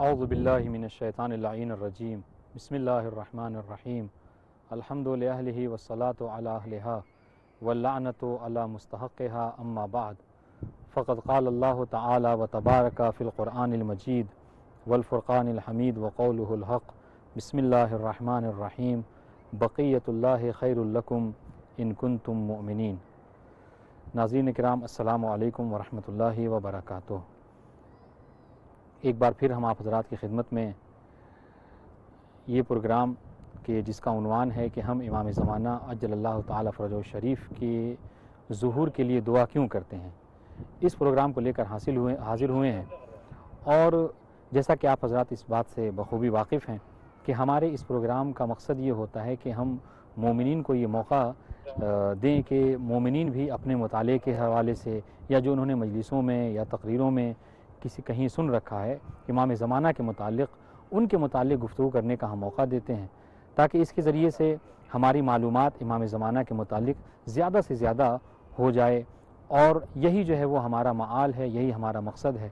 اعوذ باللہ من الشیطان اللعین الرجیم بسم اللہ الرحمن الرحیم الحمد لأہلہ والصلاة علی اہلہا واللعنۃ علی مستحقہا اما بعد فقد قال اللہ تعالی وتبارک فی القرآن المجید والفرقان الحمید وقولہ الحق بسم اللہ الرحمن الرحیم بقیت اللہ خیر لکم ان کنتم مؤمنین۔ ناظرین کرام السلام علیکم ورحمۃ اللہ وبرکاتہ۔ ایک بار پھر ہم آپ حضرات کی خدمت میں یہ پروگرام کہ جس کا عنوان ہے کہ ہم امام زمانہ عجل اللہ تعالی فرجہ الشریف کے ظہور کے لیے دعا کیوں کرتے ہیں، اس پروگرام کو لے کر حاضر ہوئے ہیں۔ اور جیسا کہ آپ حضرات اس بات سے بخوبی واقف ہیں کہ ہمارے اس پروگرام کا مقصد یہ ہوتا ہے کہ ہم مومنین کو یہ موقع دیں کہ مومنین بھی اپنے مطالعے کے حوالے سے یا جو انہوں نے مجلسوں میں یا تقریروں میں کہیں سن رکھا ہے امام زمانہ کے متعلق، ان کے متعلق گفتگو کرنے کا ہم موقع دیتے ہیں، تاکہ اس کے ذریعے سے ہماری معلومات امام زمانہ کے متعلق زیادہ سے زیادہ ہو جائے، اور یہی جو ہے وہ ہمارا معال ہے، یہی ہمارا مقصد ہے۔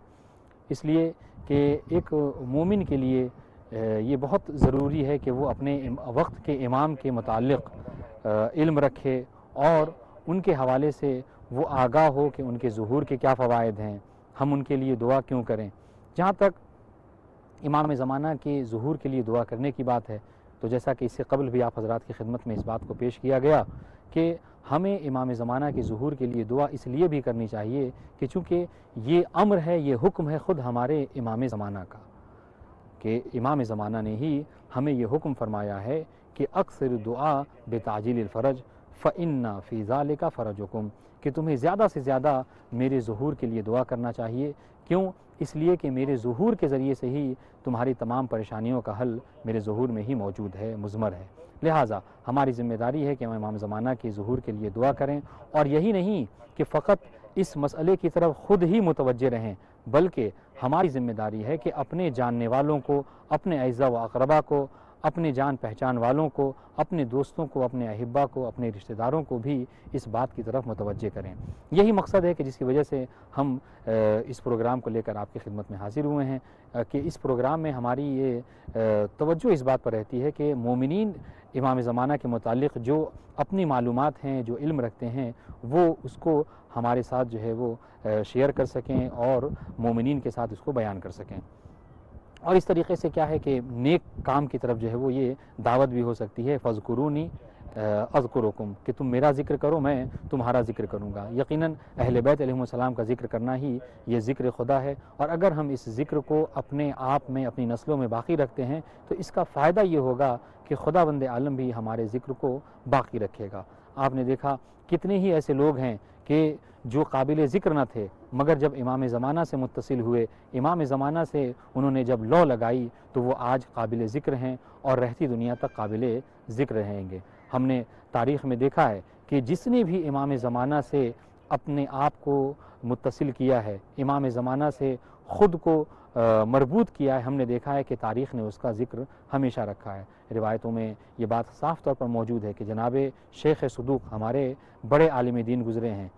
اس لیے کہ ایک مومن کے لیے یہ بہت ضروری ہے کہ وہ اپنے وقت کے امام کے متعلق علم رکھے اور ان کے حوالے سے وہ آگاہ ہو کہ ان کے ظہور کے کیا فوائد ہیں، ہم ان کے لیے دعا کیوں کریں۔ جہاں تک امام زمانہ کے ظہور کے لیے دعا کرنے کی بات ہے تو جیسا کہ اس سے قبل بھی آپ حضرات کی خدمت میں اس بات کو پیش کیا گیا کہ ہمیں امام زمانہ کے ظہور کے لیے دعا اس لیے بھی کرنی چاہیے کہ چونکہ یہ امر ہے، یہ حکم ہے خود ہمارے امام زمانہ کا، کہ امام زمانہ نے ہی ہمیں یہ حکم فرمایا ہے کہ اکثر دعا بتعجیل الفرج فإن فی ذالک فرجکم، کہ تمہیں زیادہ سے زیادہ میرے ظہور کے لیے دعا کرنا چاہیے۔ کیوں؟ اس لیے کہ میرے ظہور کے ذریعے سے ہی تمہاری تمام پریشانیوں کا حل میرے ظہور میں ہی موجود ہے، مضمر ہے۔ لہٰذا ہماری ذمہ داری ہے کہ ہم امام زمانہ کے ظہور کے لیے دعا کریں، اور یہی نہیں کہ فقط اس مسئلے کی طرف خود ہی متوجہ رہیں، بلکہ ہماری ذمہ داری ہے کہ اپنے جاننے والوں کو، اپنے اعزاء و اقربا کو، اپنے جان پہچان والوں کو، اپنے دوستوں کو، اپنے احبا کو، اپنے رشتہ داروں کو بھی اس بات کی طرف متوجہ کریں۔ یہی مقصد ہے کہ جس کی وجہ سے ہم اس پروگرام کو لے کر آپ کی خدمت میں حاضر ہوئے ہیں، کہ اس پروگرام میں ہماری یہ توجہ اس بات پر رہتی ہے کہ مومنین امام زمانہ کے متعلق جو اپنی معلومات ہیں، جو علم رکھتے ہیں، وہ اس کو ہمارے ساتھ جو ہے وہ شیئر کر سکیں اور مومنین کے ساتھ اس کو بیان کر سکیں۔ اور اس طریقے سے کیا ہے کہ نیک کام کی طرف جو ہے وہ یہ دعوت بھی ہو سکتی ہے، فَاذْكُرُونِي اذکرکم، کہ تم میرا ذکر کرو میں تمہارا ذکر کروں گا۔ یقیناً اہل بیت علیہ السلام کا ذکر کرنا ہی یہ ذکر خدا ہے، اور اگر ہم اس ذکر کو اپنے آپ میں، اپنی نسلوں میں باقی رکھتے ہیں تو اس کا فائدہ یہ ہوگا کہ خدا بند عالم بھی ہمارے ذکر کو باقی رکھے گا۔ آپ نے دیکھا کتنے ہی ایسے لوگ ہیں کہ جو قابل ذکر نہ تھے، مگر جب امام زمانہ سے متصل ہوئے، امام زمانہ سے انہوں نے جب لو لگائی تو وہ آج قابل ذکر ہیں اور رہتی دنیا تک قابل ذکر رہیں گے۔ ہم نے تاریخ میں دیکھا ہے کہ جس نے بھی امام زمانہ سے اپنے آپ کو متصل کیا ہے، امام زمانہ سے خود کو مربوط کیا ہے، ہم نے دیکھا ہے کہ تاریخ نے اس کا ذکر ہمیشہ رکھا ہے۔ روایتوں میں یہ بات صاف طور پر موجود ہے کہ جناب شیخ صدوق ہمارے بڑے عالم دین گزرے ہیں،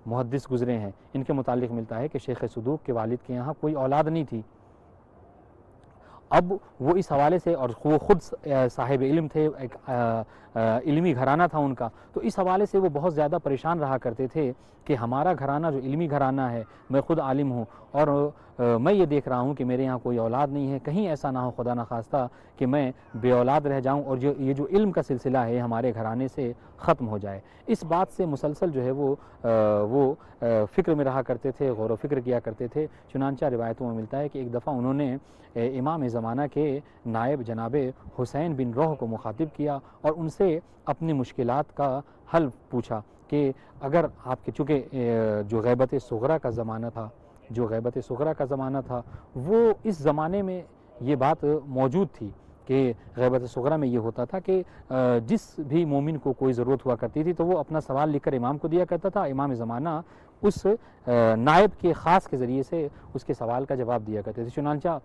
محدث گزرے ہیں، ان کے متعلق ملتا ہے کہ شیخ صدوق کے والد کے یہاں کوئی اولاد نہیں تھی، اب وہ اس حوالے سے، اور وہ خود صاحب علم تھے، ایک علمی گھرانہ تھا ان کا، تو اس حوالے سے وہ بہت زیادہ پریشان رہا کرتے تھے کہ ہمارا گھرانہ جو علمی گھرانہ ہے، میں خود عالم ہوں اور میں یہ دیکھ رہا ہوں کہ میرے یہاں کوئی اولاد نہیں ہے، کہیں ایسا نہ ہو خدا نخواستہ کہ میں بے اولاد رہ جاؤں اور یہ جو علم کا سلسلہ ہے ہمارے گھرانے سے ختم ہو جائے۔ اس بات سے مسلسل جو ہے وہ فکر میں رہا کرتے تھے، غور و فکر کیا کرتے تھے۔ چنانچہ روایتوں میں ملتا ہے کہ ایک دفعہ انہوں نے امام زمانہ کے نائب جناب حسین بن روح کو مخاطب کیا اور ان سے اپنی مشکلات کا حل پوچھا کہ اگر آپ کے، چونکہ جو غیبت صغرا کا زمانہ تھا وہ اس زمانے میں یہ بات موجود تھی کہ غیبت صغرا میں یہ ہوتا تھا کہ جس بھی مومن کو کوئی ضرورت ہوا کرتی تھی تو وہ اپنا سوال لکھ کر امام کو دیا کرتا تھا، امام زمانہ اس نائب کے خاص کے ذریعے سے اس کے سوال کا جواب دیا کرتے تھے۔ چنانچہ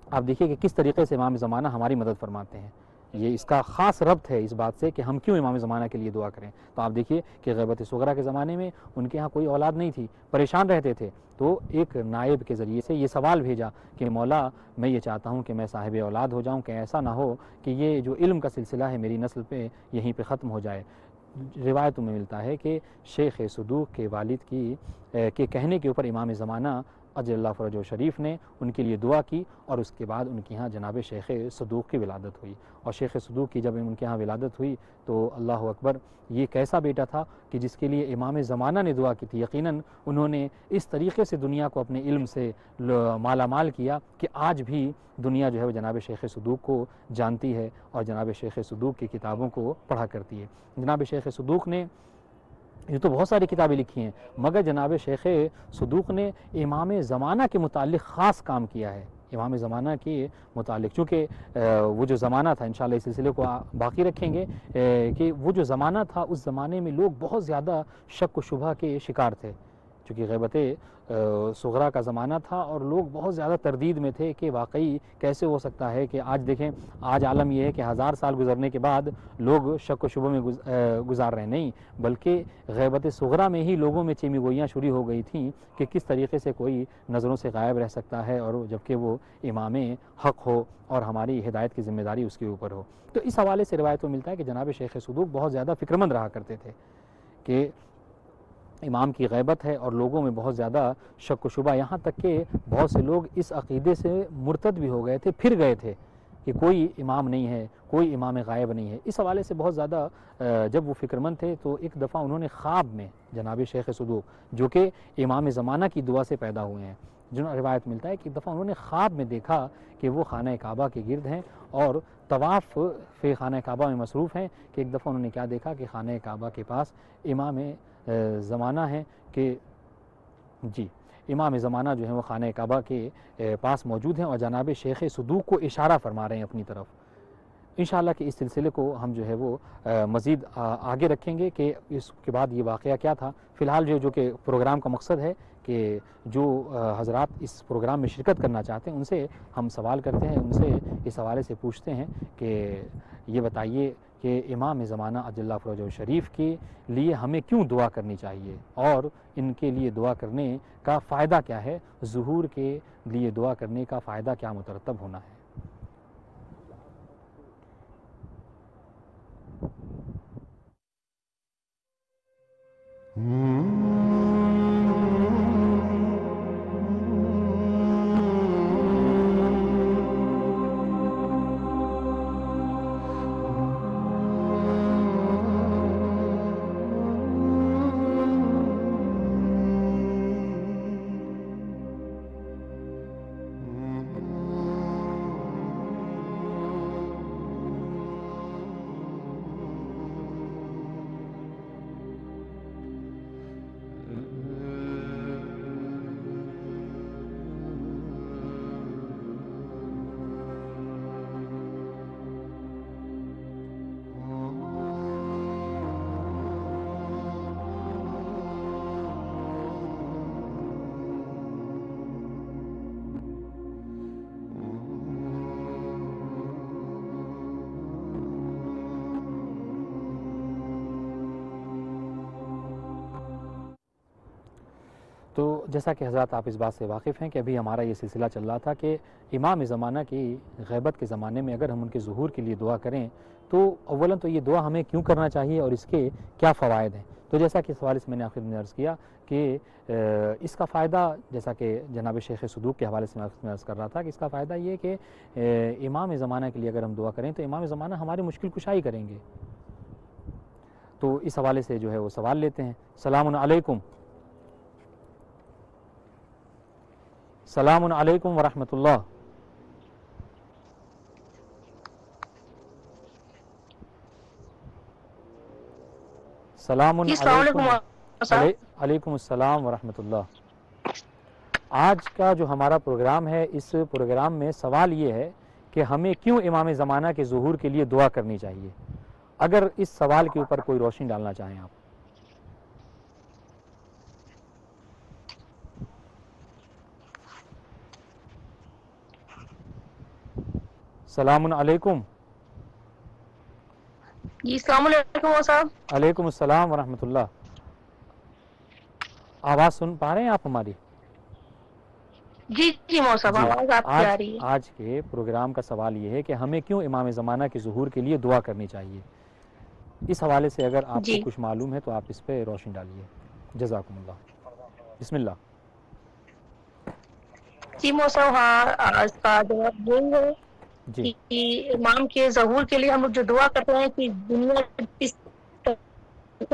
آپ دیکھیے کہ کس طریقے سے امام زمانہ ہماری مدد فرماتے ہیں، یہ اس کا خاص ربط ہے اس بات سے کہ ہم کیوں امام زمانہ کے لیے دعا کریں۔ تو آپ دیکھیے کہ غیبت صغرا کے زمانے میں ان کے ہاں کوئی اولاد نہیں تھی، پریشان رہتے تھے، تو ایک نائب کے ذریعے سے یہ سوال بھیجا کہ مولا میں یہ چاہتا ہوں کہ میں صاحب اولاد ہو جاؤں، کہ ایسا نہ ہو کہ یہ جو علم کا سلسلہ ہے میری نسل پہ یہیں پہ ختم ہو جائے۔ روایتوں میں ملتا ہے کہ شیخ صدوق کے والد کے کہنے کے اوپر امام زمانہ اجل اللہ فرجہ شریف نے ان کے لیے دعا کی اور اس کے بعد ان کے ہاں جناب شیخ صدوق کی ولادت ہوئی۔ اور شیخ صدوق کی جب ان کے ہاں ولادت ہوئی تو اللہ اکبر، یہ کیسا بیٹا تھا کہ جس کے لیے امام زمانہ نے دعا کی تھی۔ یقیناً انہوں نے اس طریقے سے دنیا کو اپنے علم سے مالا مال کیا کہ آج بھی دنیا جو ہے وہ جناب شیخ صدوق کو جانتی ہے اور جناب شیخ صدوق کی کتابوں کو پڑھا کرتی ہے۔ جناب شیخ صدوق نے یہ تو بہت ساری کتابیں لکھی ہیں، مگر جناب شیخ صدوق نے امام زمانہ کے متعلق خاص کام کیا ہے۔ امام زمانہ کے متعلق، چونکہ وہ جو زمانہ تھا، انشاءاللہ اس سلسلے کو باقی رکھیں گے کہ وہ جو زمانہ تھا اس زمانے میں لوگ بہت زیادہ شک و شبہ کے شکار تھے، چونکہ غیبت صغرا کا زمانہ تھا اور لوگ بہت زیادہ تردید میں تھے کہ واقعی کیسے ہو سکتا ہے کہ آج دیکھیں، آج عالم یہ ہے کہ 1000 سال گزرنے کے بعد لوگ شک و شبہ میں گزار رہے، نہیں بلکہ غیبت صغرا میں ہی لوگوں میں چیمی گوئیاں شروع ہو گئی تھیں کہ کس طریقے سے کوئی نظروں سے غائب رہ سکتا ہے اور جبکہ وہ امام حق ہو اور ہماری ہدایت کی ذمہ داری اس کے اوپر ہو۔ تو اس حوالے سے روایتوں ملتا ہے کہ جناب شیخ صدوق بہت زیادہ فکرمند رہا کرتے تھے کہ امام کی غیبت ہے اور لوگوں میں بہت زیادہ شک و شبہ، یہاں تک کہ بہت سے لوگ اس عقیدے سے مرتد بھی ہو گئے تھے، پھر گئے تھے کہ کوئی امام نہیں ہے، کوئی امام غائب نہیں ہے۔ اس حوالے سے بہت زیادہ جب وہ فکرمند تھے تو ایک دفعہ انہوں نے خواب میں جناب شیخ صدوق، جو کہ امام زمانہ کی دعا سے پیدا ہوئے ہیں، جنہوں روایت ملتا ہے کہ ایک دفعہ انہوں نے خواب میں دیکھا کہ وہ خانہ کعبہ کے گرد ہیں اور طواف فی خانہ کعبہ میں مصروف ہیں، کہ ایک دفعہ انہوں نے کیا دیکھا کہ خانہ کعبہ کے پاس امام زمانہ ہے، کہ جی امام زمانہ جو ہیں وہ خانہ کعبہ کے پاس موجود ہیں اور جناب شیخ صدوق کو اشارہ فرما رہے ہیں اپنی طرف۔ انشاءاللہ کہ اس سلسلے کو ہم جو ہے وہ مزید آگے رکھیں گے کہ اس کے بعد یہ واقعہ کیا تھا۔ فی الحال جو کہ پروگرام کا مقصد ہے کہ جو حضرات اس پروگرام میں شرکت کرنا چاہتے ہیں ان سے ہم سوال کرتے ہیں، ان سے اس حوالے سے پوچھتے ہیں کہ یہ بتائیے کہ امام زمانہ عجل اللہ فرجہ شریف کے لیے ہمیں کیوں دعا کرنی چاہیے اور ان کے لیے دعا کرنے کا فائدہ کیا ہے، ظہور کے لیے دعا کرنے کا فائدہ کیا مترتب ہونا ہے۔ تو جیسا کہ حضرات آپ اس بات سے واقف ہیں کہ ابھی ہمارا یہ سلسلہ چل رہا تھا کہ امام زمانہ کی غیبت کے زمانے میں اگر ہم ان کے ظہور کے لیے دعا کریں تو اولاً تو یہ دعا ہمیں کیوں کرنا چاہیے اور اس کے کیا فوائد ہیں. تو جیسا کہ سوال اس میں نے آخر میں عرض کیا کہ اس کا فائدہ جیسا کہ جناب شیخ صدوق کے حوالے سے میں عرض کر رہا تھا کہ اس کا فائدہ یہ کہ امام زمانہ کے لیے اگر ہم دعا کریں تو امام زمانہ ہماری مشکل کشائی کریں گے. تو اس حوالے سے جو ہے وہ سوال لیتے ہیں. سلام علیکم. السلام علیکم ورحمۃ اللہ. السلام علیکم. علیکم السلام ورحمۃ اللہ. آج کا جو ہمارا پروگرام ہے اس پروگرام میں سوال یہ ہے کہ ہمیں کیوں امام زمانہ کے ظہور کے لیے دعا کرنی چاہیے. اگر اس سوال کے اوپر کوئی روشنی ڈالنا چاہیں آپ. السلام علیکم. جی السلام علیکم صاحب. علیکم السلام ورحمۃ اللہ. آواز سن پا رہے ہیں آپ ہماری؟ جی جی صاحب آواز آپ کی آ رہی ہے. آج کے پروگرام کا سوال یہ ہے کہ ہمیں کیوں امام زمانہ کے ظہور کے لیے دعا کرنی چاہیے. اس حوالے سے اگر آپ کو کچھ معلوم ہے تو آپ اس پہ روشنی ڈالیے. جزاکم اللہ. بسم اللہ. جی صاحب ہاں اس کا جواب یہی ہے کہ امام کے ظہور کے لیے ہم لوگ جو دعا کرتے ہیں کہ دنیا اس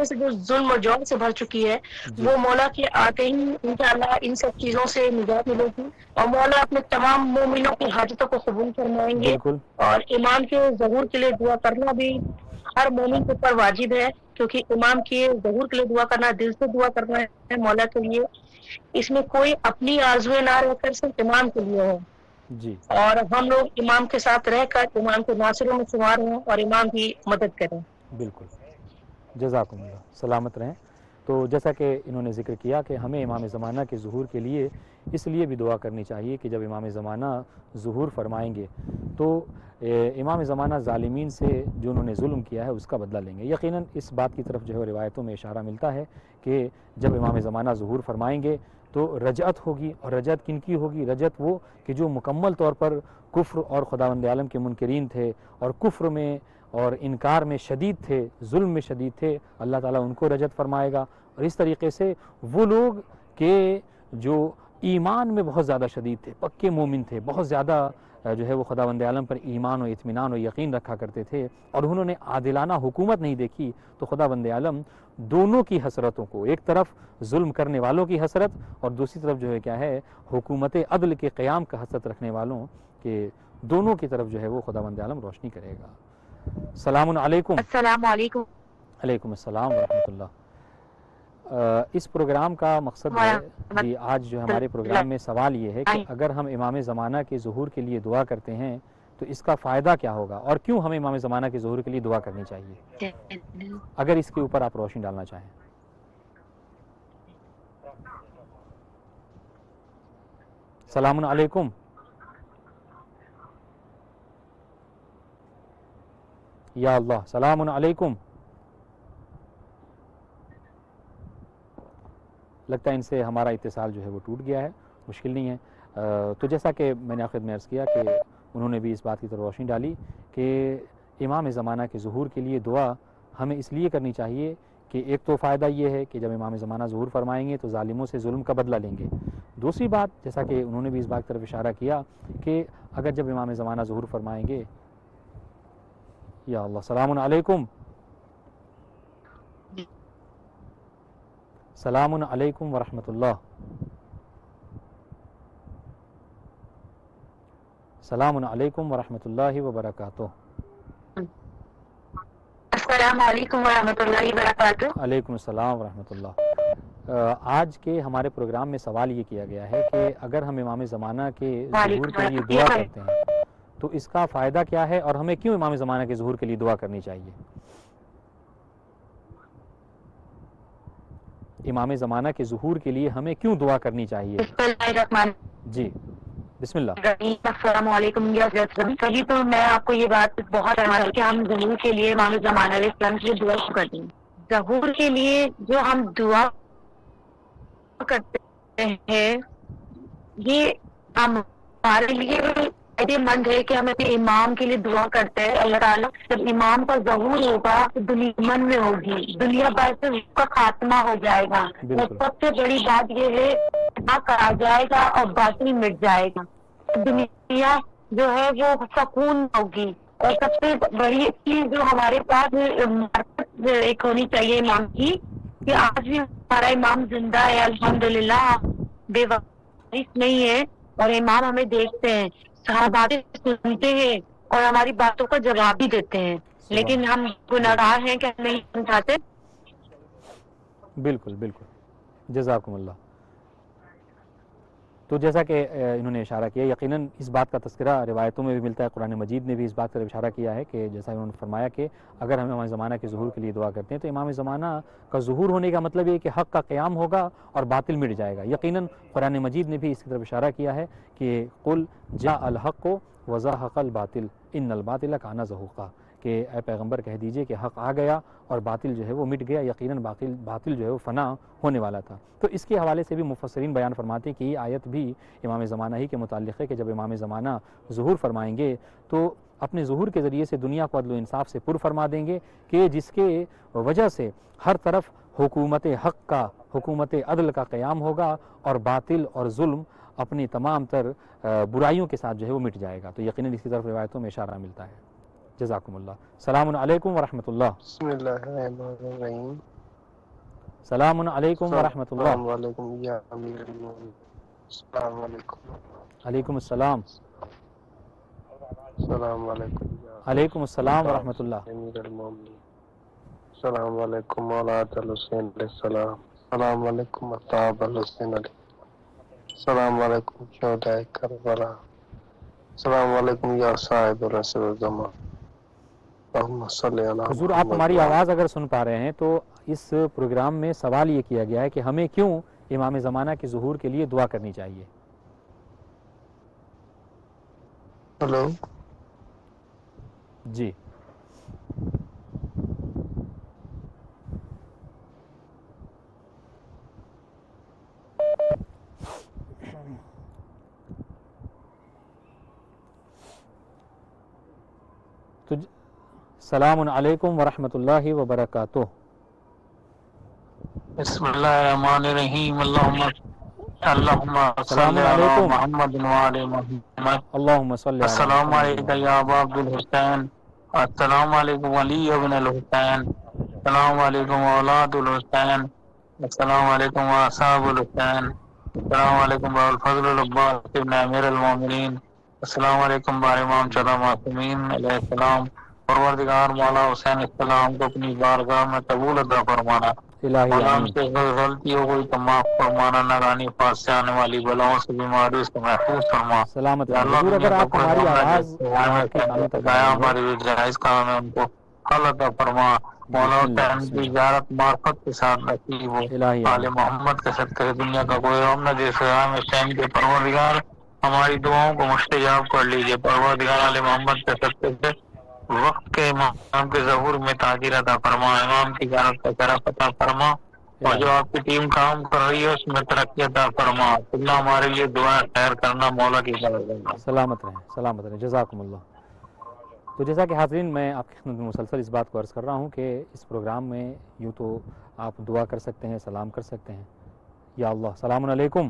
سے جو ظلم اور جور سے بھر چکی ہے وہ مولا کے آتے ہی انشاءاللہ ان سب چیزوں سے نجات ملے گی اور مولا اپنے تمام مومنوں کی حاجتوں کو قبول فرمائیں گے. اور امام کے ظہور کے لیے دعا کرنا بھی ہر مومن کے اوپر واجب ہے کیونکہ امام کے ظہور کے لیے دعا کرنا دل سے دعا کرنا ہے مولا کے لیے. اس میں کوئی اپنی آرزویں نہ رہ کر صرف امام کے لیے ہو اور ہم لوگ امام کے ساتھ رہ کر امام کے ناصروں میں شمار ہوں اور امام کی مدد کریں. بالکل. جزاکم اللہ. سلامت رہیں. تو جیسا کہ انہوں نے ذکر کیا کہ ہمیں امام زمانہ کے ظہور کے لیے اس لیے بھی دعا کرنی چاہیے کہ جب امام زمانہ ظہور فرمائیں گے تو امام زمانہ ظالمین سے جو انہوں نے ظلم کیا ہے اس کا بدلہ لیں گے. یقیناً اس بات کی طرف جو ہے روایتوں میں اشارہ ملتا ہے کہ جب امام زمانہ ظہور فرمائیں گے تو رجعت ہوگی. اور رجعت کن کی ہوگی؟ رجعت وہ کہ جو مکمل طور پر کفر اور خداوند عالم کے منکرین تھے اور کفر میں اور انکار میں شدید تھے، ظلم میں شدید تھے، اللہ تعالیٰ ان کو رجعت فرمائے گا. اور اس طریقے سے وہ لوگ کہ جو ایمان میں بہت زیادہ شدید تھے، پکے مومن تھے، بہت زیادہ جو ہے وہ خداوند عالم پر ایمان و اطمینان و یقین رکھا کرتے تھے اور انہوں نے عادلانہ حکومت نہیں دیکھی، تو خداوند عالم دونوں کی حسرتوں کو، ایک طرف ظلم کرنے والوں کی حسرت اور دوسری طرف جو ہے کیا ہے حکومت عدل کے قیام کا حسرت رکھنے والوں کے دونوں کی طرف جو ہے وہ خداوند عالم روشنی کرے گا. السلام علیکم. السلام علیکم. علیکم السلام ورحمۃ اللہ. اس پروگرام کا مقصد ہے جی آج جو ہمارے پروگرام میں سوال یہ ہے کہ اگر ہم امام زمانہ کے ظہور کے لیے دعا کرتے ہیں تو اس کا فائدہ کیا ہوگا اور کیوں ہمیں امام زمانہ کے ظہور کے لیے دعا کرنی چاہیے. اگر اس کے اوپر آپ روشنی ڈالنا چاہیں. السلام علیکم. یا اللہ. السلام علیکم. لگتا ہے ان سے ہمارا اتصال جو ہے وہ ٹوٹ گیا ہے. مشکل نہیں ہے. تو جیسا کہ میں نے آخر میں عرض کیا کہ انہوں نے بھی اس بات کی طرف روشنی ڈالی کہ امام زمانہ کے ظہور کے لیے دعا ہمیں اس لیے کرنی چاہیے کہ ایک تو فائدہ یہ ہے کہ جب امام زمانہ ظہور فرمائیں گے تو ظالموں سے ظلم کا بدلہ لیں گے. دوسری بات جیسا کہ انہوں نے بھی اس بات کی طرف اشارہ کیا کہ اگر جب امام زمانہ ظہور فرمائیں گے. یا اللہ. السلام علیکم. السلام علیکم ورحمۃ اللہ. السلام علیکم ورحمۃ اللہ وبرکاتہ. السلام علیکم ورحمۃ اللہ وبرکاتہ. علیکم السلام ورحمۃ اللہ. آج کے ہمارے پروگرام میں سوال یہ کیا گیا ہے کہ اگر ہم امام زمانہ کے ظہور کے لیے دعا کرتے ہیں تو اس کا فائدہ کیا ہے اور ہمیں کیوں امام زمانہ کے ظہور کے لیے دعا کرنی چاہیے. امام زمانہ کے ظہور کے لیے ہمیں کیوں دعا کرنی چاہیے. جی بسم اللہ. السلام علیکم. پہلی تو میں آپ کو یہ بات بہت کہ ہم ظہور کے لیے امام زمانہ علیہ السلام سے دعا کرتے ہیں. ظہور کے لیے جو ہم دعا کرتے ہیں یہ ہمارے لیے فائدے مند ہے کہ ہم اپنے امام کے لیے دعا کرتے ہیں. اللہ تعالیٰ جب امام کا ظہور ہوگا تو دنیا من میں ہوگی, دنیا بھر سے اس کا خاتمہ ہو جائے گا. اور بالکل سب سے بڑی بات یہ ہے حق آ جائے گا اور باطل مٹ جائے گا. دنیا جو ہے وہ سکون ہوگی. اور سب سے بڑی چیز جو ہمارے پاس ایک ہونی چاہیے امام کی, کہ جی آج بھی ہمارا امام زندہ ہے الحمدللہ, بے وارث نہیں ہے. اور امام ہمیں دیکھتے ہیں, ہم باتیں سنتے ہیں اور ہماری باتوں کا جواب بھی دیتے ہیں. سبحان لیکن ہم بالکل گناہگار ہیں کہ ہم نہیں سمجھاتے. بالکل بالکل جزاکم اللہ. تو جیسا کہ انہوں نے اشارہ کیا, یقیناً اس بات کا تذکرہ روایتوں میں بھی ملتا ہے, قرآن مجید نے بھی اس بات کا اشارہ کیا ہے کہ جیسا انہوں نے فرمایا کہ اگر ہم امام زمانہ کے ظہور کے لیے دعا کرتے ہیں تو امام زمانہ کا ظہور ہونے کا مطلب یہ کہ حق کا قیام ہوگا اور باطل مٹ جائے گا. یقیناً قرآن مجید نے بھی اس کی طرف اشارہ کیا ہے کہ قل جاء الحق وزهق الباطل ان الباطل کان زہوقا, کہ اے پیغمبر کہہ دیجئے کہ حق آ گیا اور باطل جو ہے وہ مٹ گیا, یقیناً باطل جو ہے وہ فنا ہونے والا تھا. تو اس کے حوالے سے بھی مفسرین بیان فرماتے ہیں کہ یہ آیت بھی امام زمانہ ہی کے متعلق ہے کہ جب امام زمانہ ظہور فرمائیں گے تو اپنے ظہور کے ذریعے سے دنیا کو عدل و انصاف سے پر فرما دیں گے, کہ جس کے وجہ سے ہر طرف حکومت حق کا, حکومت عدل کا قیام ہوگا اور باطل اور ظلم اپنی تمام تر برائیوں کے ساتھ جو ہے وہ مٹ جائے گا. تو یقیناً اس کی طرف روایتوں میں اشارہ ملتا ہے. جزاکم اللہ. السلام علیکم ورحمۃ اللہ. بسم اللہ الرحمن الرحیم. السلام علیکم ورحمۃ اللہ. السلام علیکم یا امیر المومنین. السلام علیکم. علیکم السلام. السلام علیکم یا علیکم السلام ورحمۃ اللہ. امیر المومنین. السلام علیکم اولاد الحسین علیہ السلام. السلام علیکم اصحاب الحسین علیہ. السلام علیکم شہداء کربلا. السلام علیکم یا صاحب رسول الزمان. اللہم صلی علی حضور آپ محمد ہماری وعلی. آواز اگر سن پا رہے ہیں تو اس پروگرام میں سوال یہ کیا گیا ہے کہ ہمیں کیوں امام زمانہ کے ظہور کے لیے دعا کرنی چاہیے. ہلو. جی تو السلام علیکم ورحمۃ اللہ وبرکاتہ. بسم اللہ الرحمن الرحیم. اللہم السلام صلی علی علیکم. محمد وعلی محمد. اللہم صلی علی السلام محمد علیکم یا ابا عبد الحسین. السلام علیکم علی ابن الحسین. السلام علیکم اولاد الحسین. السلام علیکم اصحاب الحسین. السلام علیکم با الفضل العباس ابن امیر المومنین. السلام علیکم بار امام چودہ معصومین علیہ السلام. پروردگار مولا حسین السلام کو اپنی بارگاہ میں قبول عطا فرمانا. الہی مولا ہم آمین. سے غلطی ہو گئی تو معاف فرمانا. نگرانی پاس سے آنے والی بلاؤں سے بیماریوں سے محفوظ فرما. سلامت یا رہیں. اللہ حضور دنیا اگر کا آپ کوئی ہماری معاملہ آواز جیسے ہمیں آپ کے کانوں تک آ دایا رہی ہے. ہماری جائز کام ہے ان کو حل عطا فرما. مولا بسم اللہ حسین بسم کی اللہ. زیارت معرفت کے ساتھ نصیب ہو. الہی آل آمین. محمد کے صدقے دنیا کا کوئی غم نہ جیسے امام حسین کے پروردگار ہماری دعاؤں کو مستجاب کر لیجیے. پروردگار آل محمد کے صدقے سے وقت کے امام کے ظہور میں تاجر عطا فرما. امام کی زیارت کا شرف عطا فرما. اور جو الہی آپ کی ٹیم کام کر رہی ہے اس میں ترقی عطا فرما. اللہ ہمارے لیے دعا خیر کرنا مولا کی خبر. سلامت رہیں. سلامت رہیں. جزاکم اللہ. تو جیسا کہ حاضرین میں آپ کی خدمت میں مسلسل اس بات کو عرض کر رہا ہوں کہ اس پروگرام میں یوں تو آپ دعا کر سکتے ہیں, سلام کر سکتے ہیں. یا اللہ السلام علیکم.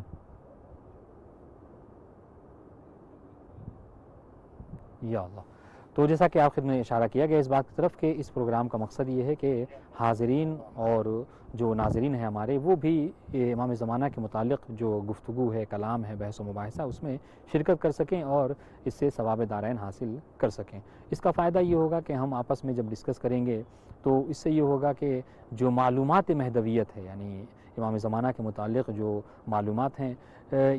یا اللہ. تو جیسا کہ آپ خدمت میں اشارہ کیا گیا اس بات کی طرف کہ اس پروگرام کا مقصد یہ ہے کہ حاضرین اور جو ناظرین ہیں ہمارے وہ بھی امام زمانہ کے متعلق جو گفتگو ہے, کلام ہے, بحث و مباحثہ اس میں شرکت کر سکیں اور اس سے ثواب دارین حاصل کر سکیں. اس کا فائدہ یہ ہوگا کہ ہم آپس میں جب ڈسکس کریں گے تو اس سے یہ ہوگا کہ جو معلومات مہدویت ہے یعنی امام زمانہ کے متعلق جو معلومات ہیں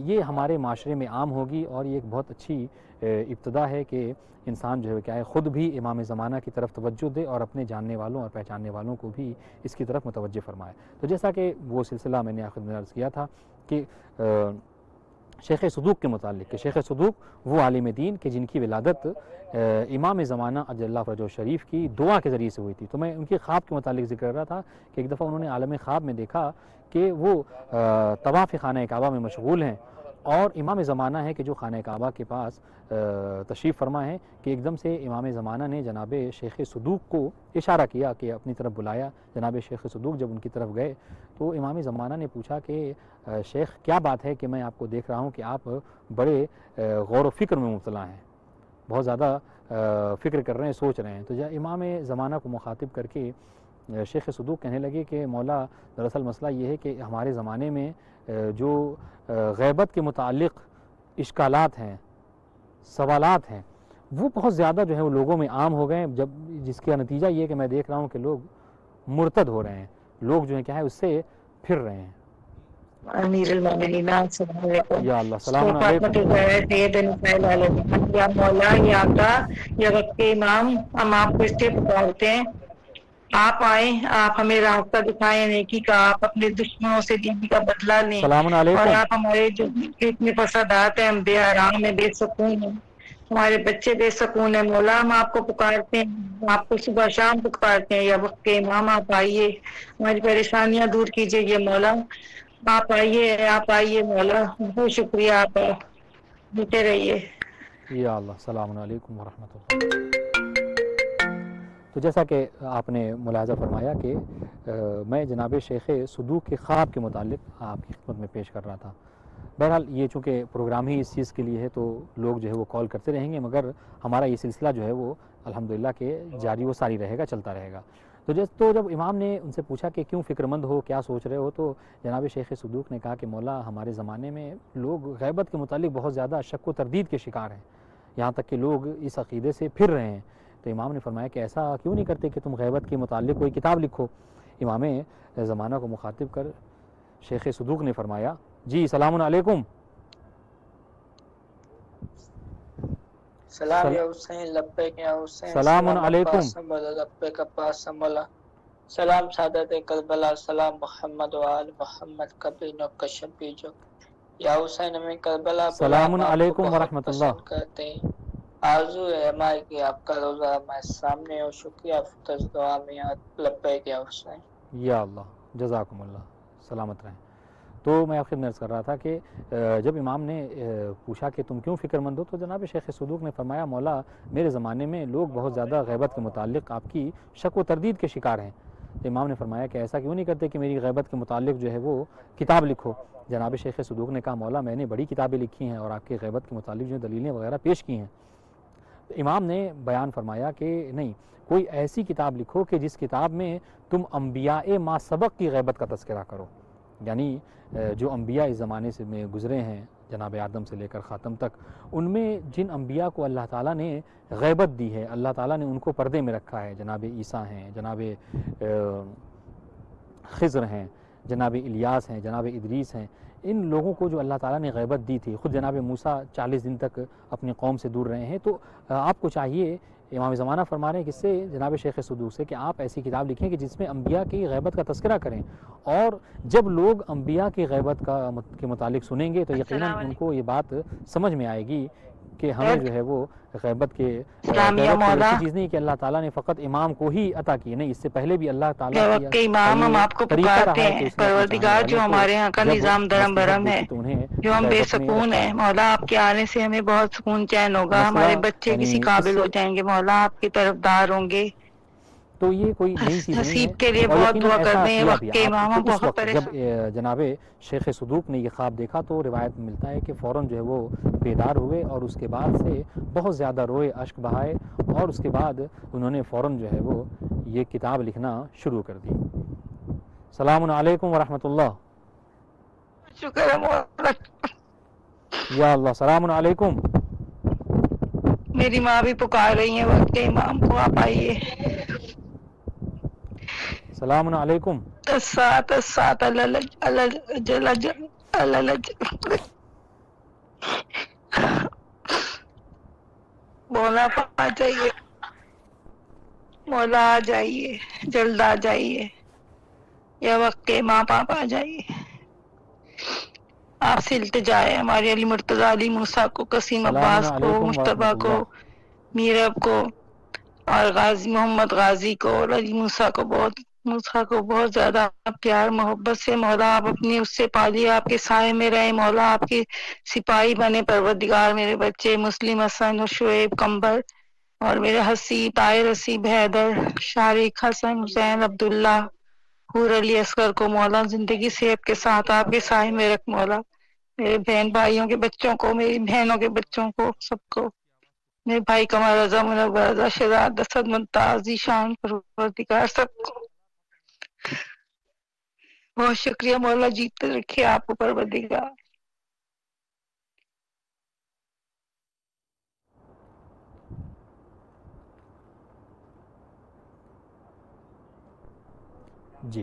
یہ ہمارے معاشرے میں عام ہوگی. اور یہ ایک بہت اچھی ابتدا ہے کہ انسان جو ہے کیا ہے خود بھی امام زمانہ کی طرف توجہ دے اور اپنے جاننے والوں اور پہچاننے والوں کو بھی اس کی طرف متوجہ فرمائے. تو جیسا کہ وہ سلسلہ میں نے آخر میں عرض کیا تھا کہ شیخ صدوق کے متعلق کہ شیخ صدوق وہ عالم دین کہ جن کی ولادت امام زمانہ عجل اللہ فرجہ شریف کی دعا کے ذریعے سے ہوئی تھی. تو میں ان کے خواب کے متعلق ذکر کر رہا تھا کہ ایک دفعہ انہوں نے عالم خواب میں دیکھا کہ وہ طواف خانہ کعبہ میں مشغول ہیں اور امام زمانہ ہے کہ جو خانہ کعبہ کے پاس تشریف فرما ہے کہ ایک دم سے امام زمانہ نے جناب شیخ صدوق کو اشارہ کیا کہ اپنی طرف بلایا. جناب شیخ صدوق جب ان کی طرف گئے تو امام زمانہ نے پوچھا کہ شیخ کیا بات ہے کہ میں آپ کو دیکھ رہا ہوں کہ آپ بڑے غور و فکر میں مبتلا ہیں, بہت زیادہ فکر کر رہے ہیں, سوچ رہے ہیں. تو امام زمانہ کو مخاطب کر کے شیخ صدوق کہنے لگے کہ مولا دراصل مسئلہ یہ ہے کہ ہمارے زمانے میں جو غیبت کے متعلق اشکالات ہیں, سوالات ہیں, وہ بہت زیادہ جو ہے وہ لوگوں میں عام ہو گئے ہیں, جب جس کا نتیجہ یہ ہے کہ میں دیکھ رہا ہوں کہ لوگ مرتد ہو رہے ہیں, لوگ جو ہے کیا ہے اس سے پھر رہے ہیں. امیر المومنین السلام علیکم. یا اللہ سلام علیکم. یا مولا یا آقا یا وقت امام, ہم آپ کو اس لیے پکارتے ہیں, آپ آئیں, آپ ہمیں راستہ دکھائیں نیکی کا, آپ اپنے دشمنوں سے نیکی کا بدلہ لیں, سلام اور علیکم. آپ ہمارے جو اتنے فسادات ہیں, ہم بے آرام ہیں, بے سکون ہیں, ہمارے بچے بے سکون ہیں. مولا ہم آپ کو پکارتے ہیں, آپ کو صبح شام پکارتے ہیں. یا وقت امام آپ آئیے, ہماری پریشانیاں دور کیجیے. یہ مولا آپ آئیے, آپ آئیے مولا, بہت شکریہ, آپ جیتے رہیے. یا اللہ سلام علیکم ورحمۃ اللہ. تو جیسا کہ آپ نے ملاحظہ فرمایا کہ میں جناب شیخ صدوق کے خواب کے متعلق آپ کی خدمت میں پیش کر رہا تھا. بہرحال یہ چونکہ پروگرام ہی اس چیز کے لیے ہے تو لوگ جو ہے وہ کال کرتے رہیں گے, مگر ہمارا یہ سلسلہ جو ہے وہ الحمدللہ کہ جاری و ساری رہے گا, چلتا رہے گا. تو جب امام نے ان سے پوچھا کہ کیوں فکر مند ہو, کیا سوچ رہے ہو, تو جناب شیخ صدوق نے کہا کہ مولا ہمارے زمانے میں لوگ غیبت کے متعلق بہت زیادہ شک و تردید کے شکار ہیں, یہاں تک کہ لوگ اس عقیدے سے پھر رہے ہیں. تو امام نے فرمایا کہ ایسا کیوں نہیں کرتے کہ تم غیبت کے متعلق کوئی کتاب لکھو. امام زمانہ کو مخاطب کر شیخ صدوق نے فرمایا جی سلام علیکم. سلام یا حسین لبیک یا حسین, سلام علیکم. لبیک قاسم اللہ. سلام سعادت کربلا, سلام محمد و آل محمد کبینو کشبی جو. یا حسین ہمیں کربلا سلام علیکم ورحمۃ اللہ. کرتے ہیں, آرزو ہے ہماری کہ آپ کا روزہ ہمارے سامنے ہو. شکریہ فتح دعا میں لبیک یا حسین. یا اللہ جزاکم اللہ, سلامت رہیں. تو میں آپ خدمت عرض کر رہا تھا کہ جب امام نے پوچھا کہ تم کیوں فکر مند ہو, تو جناب شیخ صدوق نے فرمایا مولا میرے زمانے میں لوگ بہت زیادہ غیبت کے متعلق آپ کی شک و تردید کے شکار ہیں. تو امام نے فرمایا کہ ایسا کیوں نہیں کرتے کہ میری غیبت کے متعلق جو ہے وہ کتاب لکھو. جناب شیخ صدوق نے کہا مولا میں نے بڑی کتابیں لکھی ہیں اور آپ کی غیبت کے متعلق جو دلیلیں وغیرہ پیش کی ہیں. تو امام نے بیان فرمایا کہ نہیں, کوئی ایسی کتاب لکھو کہ جس کتاب میں تم انبیاء ما سبق کی غیبت کا تذکرہ کرو, یعنی جو انبیاء اس زمانے سے میں گزرے ہیں جناب آدم سے لے کر خاتم تک, ان میں جن انبیاء کو اللہ تعالیٰ نے غیبت دی ہے, اللہ تعالیٰ نے ان کو پردے میں رکھا ہے, جناب عیسیٰ ہیں, جناب خضر ہیں, جناب الیاس ہیں, جناب ادریس ہیں, ان لوگوں کو جو اللہ تعالیٰ نے غیبت دی تھی. خود جناب موسیٰ 40 دن تک اپنی قوم سے دور رہے ہیں. تو آپ کو چاہیے, امام زمانہ فرما رہے ہیں کس سے, جناب شیخ صدوق سے, کہ آپ ایسی کتاب لکھیں کہ جس میں انبیاء کی غیبت کا تذکرہ کریں, اور جب لوگ انبیاء کی غیبت کے متعلق سنیں گے تو یقیناً ان کو یہ بات سمجھ میں آئے گی کہ ہمیں جو ہے وہ غیبت کے ایسی چیز نہیں کہ اللہ تعالیٰ نے فقط امام کو ہی عطا کی, نہیں, اس سے پہلے بھی اللہ تعالیٰ کے امام ہم آپ کو پکارتے ہیں. پروردگار جو ہمارے یہاں کا نظام درم برم ہے, جو ہم بے سکون ہیں, مولا آپ کے آنے سے ہمیں بہت سکون چین ہوگا, ہمارے بچے کسی قابل ہو جائیں گے, مولا آپ کی طرفدار ہوں گے. تو یہ کوئی نئی چیز نہیں ہے. نصیب کے لیے بہت دعا کرتے ہیں. وقت کے امام بہت جب جناب شیخ صدوق نے یہ خواب دیکھا تو روایت میں ملتا ہے کہ فوراً جو ہے وہ بیدار ہوئے اور اس کے بعد سے بہت زیادہ روئے, اشک بہائے, اور اس کے بعد انہوں نے فوراً جو ہے وہ یہ کتاب لکھنا شروع کر دی. سلام علیکم ورحمۃ اللہ. شکر ہے یا اللہ سلام علیکم. میری ماں بھی پکار رہی ہیں وقت کے امام کو, آپ آئیے. سلام علیکم. مولا آ جائیے, مولا آ جائیے, جلد آ جائیے, یا وقت کے ماں باپ آ جائیے. آپ سے التجا ہے ہمارے علی مرتضی علی موسیٰ کو، قسیم سلام عباس کو، علیکم مشتبہ ورحمۃ کو، اللہ. میرب کو، اور غازی محمد غازی کو اور علی موسیٰ کو بہت زیادہ پیار محبت سے مولا آپ اپنی اس سے پالیے، آپ کے سائے میں رہے مولا، آپ کے سپاہی بنے پروردگار، میرے بچے مسلم، حسن اور شعیب کمبر، اور میرے حسیب طاہر، حسیب حیدر، شارق، حسن، حسین، عبداللہ، حور علی اصغر کو مولا زندگی صحت کے ساتھ آپ کے سائے میں رکھ مولا، میرے بہن بھائیوں کے بچوں کو، میری بہنوں کے بچوں کو، سب کو، میرے بھائی کمال رضا، منور رضا، شہزاد اسد، ممتاز، ذیشان، پروردگار، سب کو بہت شکریہ مولا، جیتے رکھے آپ کو پروردگار. جی،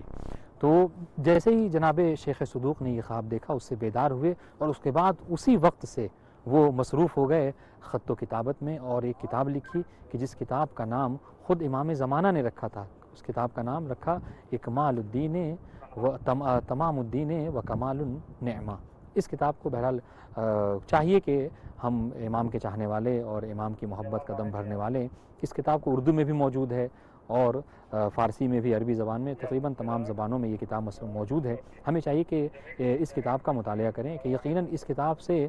تو جیسے ہی جناب شیخ صدوق نے یہ خواب دیکھا اس سے بیدار ہوئے، اور اس کے بعد اسی وقت سے وہ مصروف ہو گئے خط و کتابت میں، اور ایک کتاب لکھی کہ جس کتاب کا نام خود امام زمانہ نے رکھا تھا. اس کتاب کا نام رکھا اکمال الدین و تمام الدین و کمال النعمہ. اس کتاب کو بہرحال چاہیے کہ ہم امام کے چاہنے والے اور امام کی محبت کا دم بھرنے والے، اس کتاب کو اردو میں بھی موجود ہے اور فارسی میں بھی، عربی زبان میں، تقریباً تمام زبانوں میں یہ کتاب موجود ہے. ہمیں چاہیے کہ اس کتاب کا مطالعہ کریں، کہ یقیناً اس کتاب سے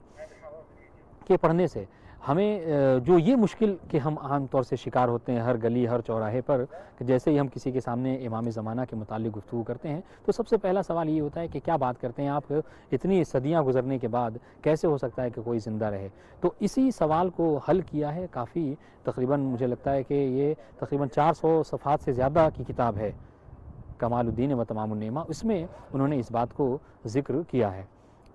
کے پڑھنے سے ہمیں جو یہ مشکل کہ ہم عام طور سے شکار ہوتے ہیں ہر گلی ہر چوراہے پر، کہ جیسے ہی ہم کسی کے سامنے امام زمانہ کے متعلق گفتگو کرتے ہیں تو سب سے پہلا سوال یہ ہوتا ہے کہ کیا بات کرتے ہیں آپ، اتنی صدیاں گزرنے کے بعد کیسے ہو سکتا ہے کہ کوئی زندہ رہے. تو اسی سوال کو حل کیا ہے کافی، تقریباً مجھے لگتا ہے کہ یہ تقریباً 400 صفحات سے زیادہ کی کتاب ہے کمال الدین و تمام النعمہ. اس میں انہوں نے اس بات کو ذکر کیا ہے.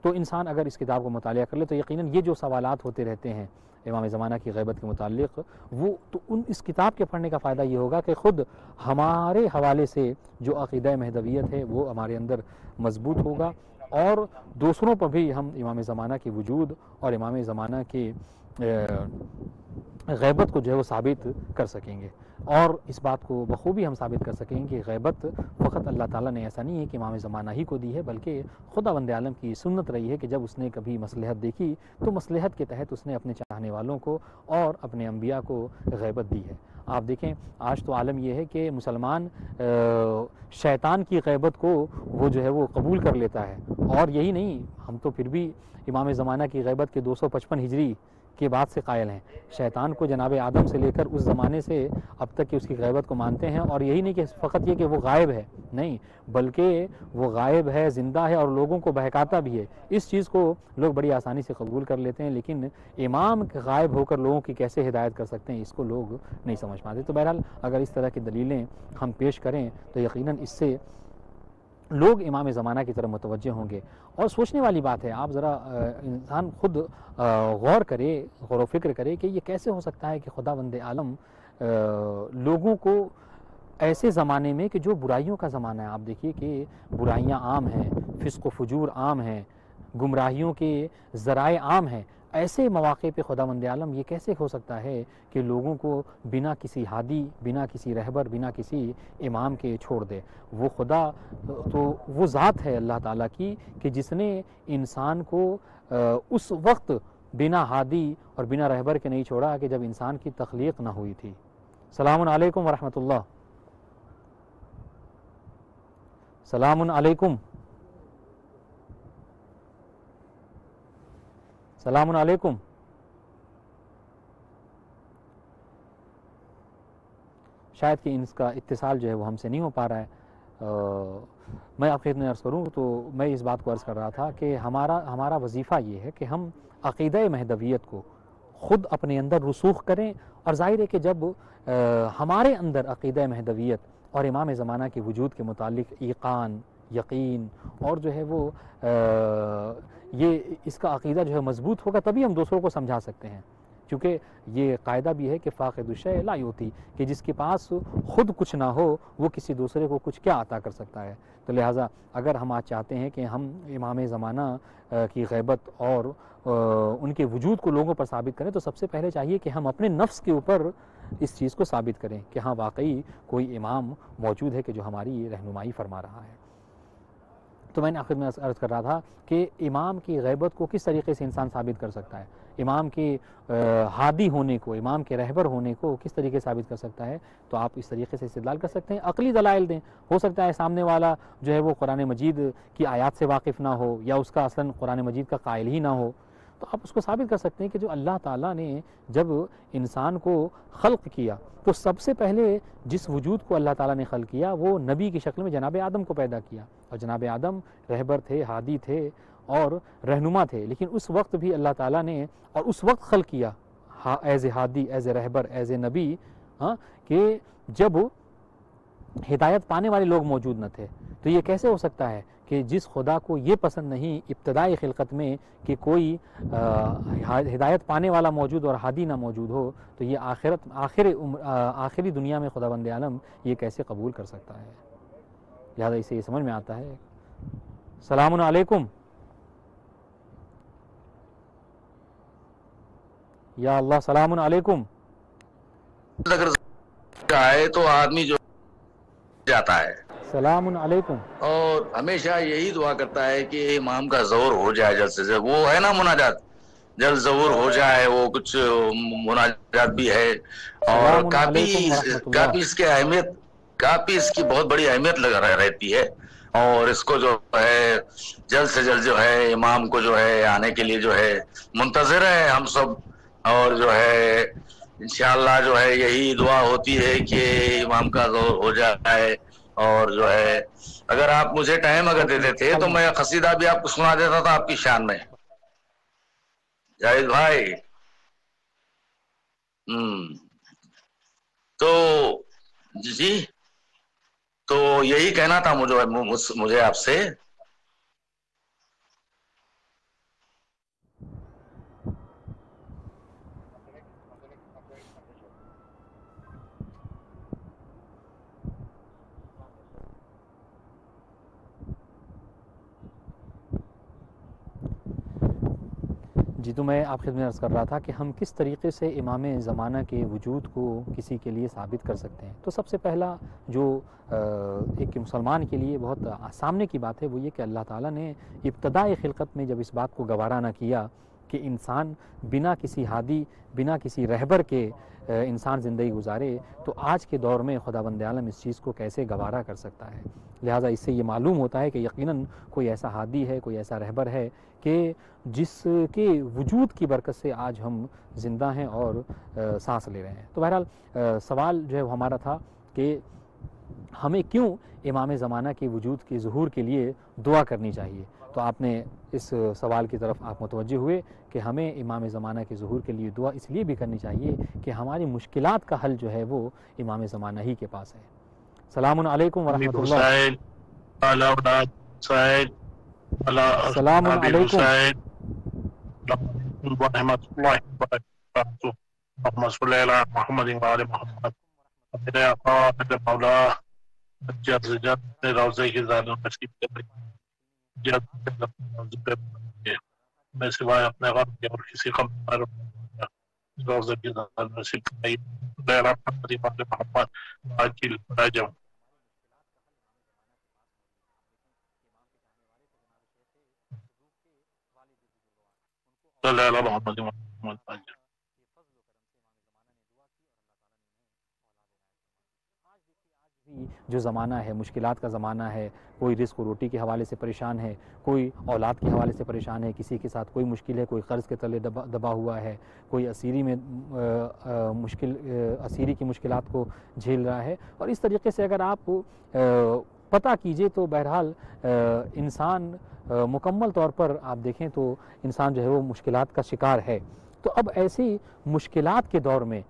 تو انسان اگر اس کتاب کو مطالعہ کر لے تو یقیناً یہ جو سوالات ہوتے رہتے ہیں امام زمانہ کی غیبت کے متعلق، وہ تو اس کتاب کے پڑھنے کا فائدہ یہ ہوگا کہ خود ہمارے حوالے سے جو عقیدہ مہدویت ہے وہ ہمارے اندر مضبوط ہوگا، اور دوسروں پر بھی ہم امام زمانہ کے وجود اور امام زمانہ کی غیبت کو جو ہے وہ ثابت کر سکیں گے. اور اس بات کو بخوبی ہم ثابت کر سکیں کہ غیبت فقط اللہ تعالیٰ نے ایسا نہیں ہے کہ امام زمانہ ہی کو دی ہے، بلکہ خداوند عالم کی سنت رہی ہے کہ جب اس نے کبھی مصلحت دیکھی تو مصلحت کے تحت اس نے اپنے چاہنے والوں کو اور اپنے انبیاء کو غیبت دی ہے. آپ دیکھیں آج تو عالم یہ ہے کہ مسلمان شیطان کی غیبت کو وہ جو ہے وہ قبول کر لیتا ہے، اور یہی نہیں، ہم تو پھر بھی امام زمانہ کی غیبت کے 255 ہجری کے بعد سے قائل ہیں. شیطان کو جناب آدم سے لے کر اس زمانے سے اب تک کی اس کی غیبت کو مانتے ہیں، اور یہی نہیں کہ فقط یہ کہ وہ غائب ہے، نہیں، بلکہ وہ غائب ہے، زندہ ہے، اور لوگوں کو بہکاتا بھی ہے. اس چیز کو لوگ بڑی آسانی سے قبول کر لیتے ہیں، لیکن امام غائب ہو کر لوگوں کی کیسے ہدایت کر سکتے ہیں اس کو لوگ نہیں سمجھ پاتے. تو بہرحال اگر اس طرح کی دلیلیں ہم پیش کریں تو یقیناً اس سے لوگ امام زمانہ کی طرف متوجہ ہوں گے. اور سوچنے والی بات ہے، آپ ذرا انسان خود غور کرے، غور و فکر کرے کہ یہ کیسے ہو سکتا ہے کہ خداوند عالم لوگوں کو ایسے زمانے میں کہ جو برائیوں کا زمانہ ہے، آپ دیکھیے کہ برائیاں عام ہیں، فسق و فجور عام ہیں، گمراہیوں کے ذرائع عام ہیں، ایسے مواقع پہ خداوند عالم یہ کیسے ہو سکتا ہے کہ لوگوں کو بنا کسی ہادی، بنا کسی رہبر، بنا کسی امام کے چھوڑ دے. وہ خدا تو وہ ذات ہے اللہ تعالیٰ کی کہ جس نے انسان کو اس وقت بنا ہادی اور بنا رہبر کے نہیں چھوڑا کہ جب انسان کی تخلیق نہ ہوئی تھی. سلام علیکم ورحمۃ اللہ. سلام علیکم. سلام علیکم. شاید کہ ان کا اتصال جو ہے وہ ہم سے نہیں ہو پا رہا ہے. میں آپ خدمت عرض کروں تو میں اس بات کو عرض کر رہا تھا کہ ہمارا وظیفہ یہ ہے کہ ہم عقیدہ مہدویت کو خود اپنے اندر رسوخ کریں. اور ظاہر ہے کہ جب ہمارے اندر عقیدہ مہدویت اور امام زمانہ کے وجود کے متعلق ایقان، یقین اور جو ہے وہ یہ اس کا عقیدہ جو ہے مضبوط ہوگا، تبھی ہم دوسروں کو سمجھا سکتے ہیں. کیونکہ یہ قاعدہ بھی ہے کہ فاقد الشیء لا یعطی، کہ جس کے پاس خود کچھ نہ ہو وہ کسی دوسرے کو کچھ کیا عطا کر سکتا ہے. تو لہٰذا اگر ہم آج چاہتے ہیں کہ ہم امام زمانہ کی غیبت اور ان کے وجود کو لوگوں پر ثابت کریں تو سب سے پہلے چاہیے کہ ہم اپنے نفس کے اوپر اس چیز کو ثابت کریں کہ ہاں واقعی کوئی امام موجود ہے کہ جو ہماری رہنمائی فرما رہا ہے. تو میں نے آخر میں عرض کر رہا تھا کہ امام کی غیبت کو کس طریقے سے انسان ثابت کر سکتا ہے، امام کے ہادی ہونے کو، امام کے رہبر ہونے کو کس طریقے سے ثابت کر سکتا ہے. تو آپ اس طریقے سے استدلال کر سکتے ہیں، عقلی دلائل دیں. ہو سکتا ہے سامنے والا جو ہے وہ قرآن مجید کی آیات سے واقف نہ ہو، یا اس کا اصلاً قرآن مجید کا قائل ہی نہ ہو، تو آپ اس کو ثابت کر سکتے ہیں کہ جو اللہ تعالیٰ نے جب انسان کو خلق کیا تو سب سے پہلے جس وجود کو اللہ تعالیٰ نے خلق کیا وہ نبی کی شکل میں جناب آدم کو پیدا کیا، اور جناب آدم رہبر تھے، ہادی تھے اور رہنما تھے. لیکن اس وقت بھی اللہ تعالیٰ نے اور اس وقت خلق کیا ایز اے ہادی، ایز اے رہبر، ایز اے نبی، کہ جب ہدایت پانے والے لوگ موجود نہ تھے. تو یہ کیسے ہو سکتا ہے کہ جس خدا کو یہ پسند نہیں ابتدائی خلقت میں کہ کوئی ہدایت پانے والا موجود اور ہادی نہ موجود ہو، تو یہ آخری دنیا میں خداوند عالم یہ کیسے قبول کر سکتا ہے؟ لہذا اسے یہ سمجھ میں آتا ہے. سلام علیکم. یا اللہ، سلام علیکم. اگر آئے تو آدمی جو جاتا ہے. سلام علیکم. اور ہمیشہ یہی دعا کرتا ہے کہ امام کا ظہور ہو جائے جلد سے جلد. وہ ہے نا مناجات، جلد ظہور ہو جائے، وہ کچھ مناجات بھی ہے، اور کافی اس کی اہمیت، کافی اس کی بہت بڑی اہمیت رہتی ہے. اور اس کو جو ہے جلد سے جلد جو ہے امام کو جو ہے آنے کے لیے جو ہے منتظر ہیں ہم سب. اور جو ہے انشاءاللہ جو ہے یہی دعا ہوتی ہے کہ امام کا ظہور ہو جائے. اور جو ہے اگر آپ مجھے ٹائم اگر دیتے تھے تو میں قصیدہ بھی آپ کو سنا دیتا تھا آپ کی شان میں. جاوید بھائی، تو جی، تو یہی کہنا تھا مجھے آپ سے. جی، تو میں آپ خدمت میں عرض کر رہا تھا کہ ہم کس طریقے سے امام زمانہ کے وجود کو کسی کے لیے ثابت کر سکتے ہیں. تو سب سے پہلا جو ایک مسلمان کے لیے بہت سامنے کی بات ہے وہ یہ کہ اللہ تعالیٰ نے ابتدائی خلقت میں جب اس بات کو گوارا نہ کیا کہ انسان بنا کسی ہادی، بنا کسی رہبر کے انسان زندگی گزارے، تو آج کے دور میں خداوند عالم اس چیز کو کیسے گوارا کر سکتا ہے. لہٰذا اس سے یہ معلوم ہوتا ہے کہ یقیناً کوئی ایسا ہادی ہے، کوئی ایسا رہبر ہے کہ جس کے وجود کی برکت سے آج ہم زندہ ہیں اور سانس لے رہے ہیں. تو بہرحال سوال جو ہے وہ ہمارا تھا کہ ہمیں کیوں امام زمانہ کے وجود کے ظہور کے لیے دعا کرنی چاہیے. تو آپ نے اس سوال کی طرف آپ متوجہ ہوئے کہ ہمیں امام زمانہ کے ظہور کے لیے دعا اس لیے بھی کرنی چاہیے کہ ہماری مشکلات کا حل جو ہے وہ امام زمانہ ہی کے پاس ہے. السلام علیکم ورحمۃ اللہ. السلام علیکم. ورحمۃ اللہ وبرکاتہ. اللهم صل علی محمد وعلی محمد. مولا جب اپنے روضے کی زیادہ نصیب کر میں سوائے اپنے غم کے اور کسی غم پر روضے کی زیادہ نصیب کر محمد وعلی محمد عاجل راجم. صلی اللہ محمد محمد. جو زمانہ ہے مشکلات کا زمانہ ہے، کوئی رزق و روٹی کے حوالے سے پریشان ہے، کوئی اولاد کے حوالے سے پریشان ہے، کسی کے ساتھ کوئی مشکل ہے، کوئی قرض کے تلے دبا ہوا ہے، کوئی اسیری کی مشکلات کو جھیل رہا ہے. اور اس طریقے سے اگر آپ پتہ کیجئے تو بہرحال انسان مکمل طور پر آپ دیکھیں تو انسان جو ہے وہ مشکلات کا شکار ہے. تو اب ایسی مشکلات کے دور میں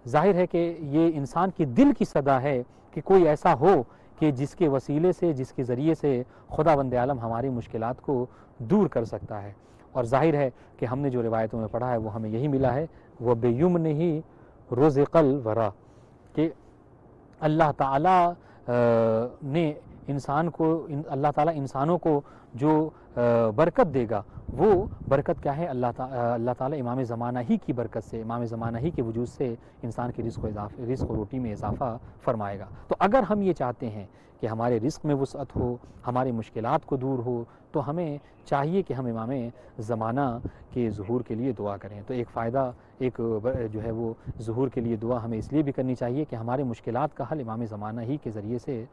ظاہر ہے کہ یہ انسان کی دل کی صدا ہے کہ کوئی ایسا ہو کہ جس کے وسیلے سے، جس کے ذریعے سے خداوند عالم ہماری مشکلات کو دور کر سکتا ہے. اور ظاہر ہے کہ ہم نے جو روایتوں میں پڑھا ہے وہ ہمیں یہی ملا ہے، وہ بِیُمْنِهِ رُزِقَ الْوَرَا، کہ اللہ تعالیٰ نے انسان کو، اللہ تعالیٰ انسانوں کو جو برکت دے گا وہ برکت کیا ہے؟ اللہ تعالیٰ امام زمانہ ہی کی برکت سے، امام زمانہ ہی کے وجود سے انسان کے رزق و روٹی میں اضافہ فرمائے گا۔ تو اگر ہم یہ چاہتے ہیں کہ ہمارے رزق میں وسعت ہو، ہماری مشکلات کو دور ہو، تو ہمیں چاہیے کہ ہم امام زمانہ کے ظہور کے لیے دعا کریں۔ تو ایک فائدہ جو ہے وہ ظہور کے لیے دعا ہمیں اس لیے بھی کرنی چاہیے کہ ہمارے مشکلات کا حل امام زمانہ ہی کے ذریعے سے